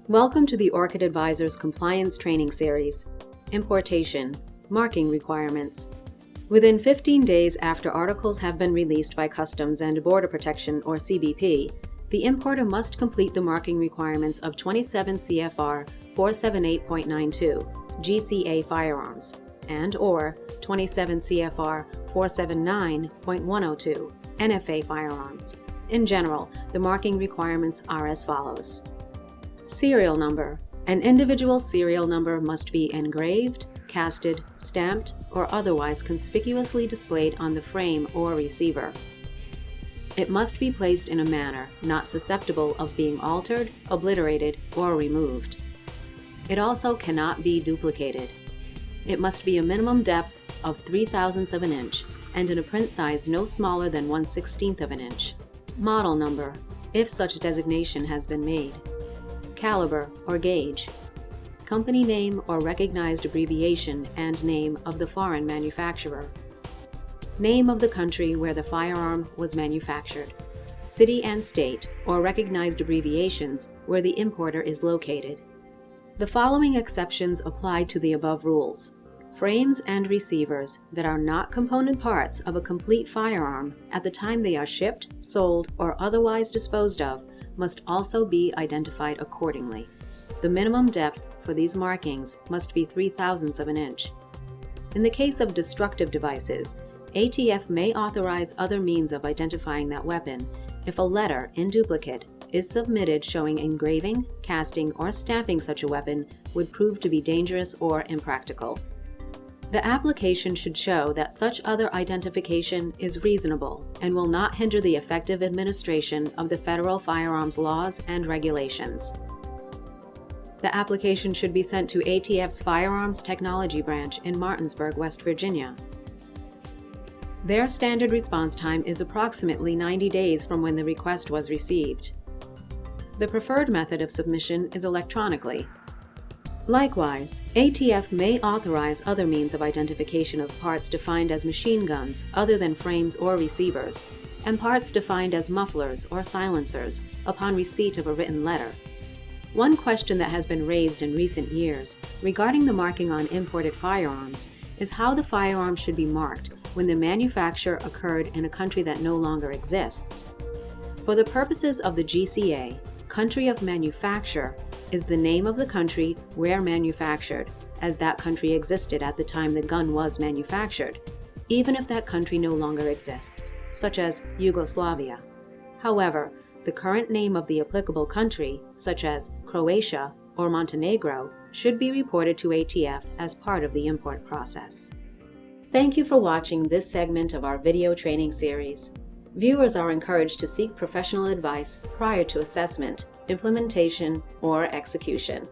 Welcome to the Orchid Advisor's Compliance Training Series, Importation, Marking Requirements. Within 15 days after articles have been released by Customs and Border Protection, or CBP, the importer must complete the marking requirements of 27 CFR 478.92, GCA Firearms, and or 27 CFR 479.102, NFA Firearms. In general, the marking requirements are as follows. Serial number. An individual serial number must be engraved, casted, stamped, or otherwise conspicuously displayed on the frame or receiver. It must be placed in a manner not susceptible of being altered, obliterated, or removed. It also cannot be duplicated. It must be a minimum depth of 0.03 of an inch and in a print size no smaller than 1/16 of an inch. Model number, if such designation has been made. Caliber or gauge. Company name or recognized abbreviation and name of the foreign manufacturer. Name of the country where the firearm was manufactured. City and state or recognized abbreviations where the importer is located. The following exceptions apply to the above rules. Frames and receivers that are not component parts of a complete firearm at the time they are shipped, sold, or otherwise disposed of must also be identified accordingly. The minimum depth for these markings must be 0.03 of an inch. In the case of destructive devices, ATF may authorize other means of identifying that weapon if a letter in duplicate is submitted showing engraving, casting, or stamping such a weapon would prove to be dangerous or impractical. The application should show that such other identification is reasonable and will not hinder the effective administration of the federal firearms laws and regulations. The application should be sent to ATF's Firearms Technology Branch in Martinsburg, West Virginia. Their standard response time is approximately 90 days from when the request was received. The preferred method of submission is electronically. Likewise, ATF may authorize other means of identification of parts defined as machine guns other than frames or receivers, and parts defined as mufflers or silencers upon receipt of a written letter. One question that has been raised in recent years regarding the marking on imported firearms is how the firearm should be marked when the manufacture occurred in a country that no longer exists. For the purposes of the GCA, country of manufacture is the name of the country where manufactured, as that country existed at the time the gun was manufactured, even if that country no longer exists, such as Yugoslavia. However, the current name of the applicable country, such as Croatia or Montenegro, should be reported to ATF as part of the import process. Thank you for watching this segment of our video training series. Viewers are encouraged to seek professional advice prior to assessment, implementation, or execution.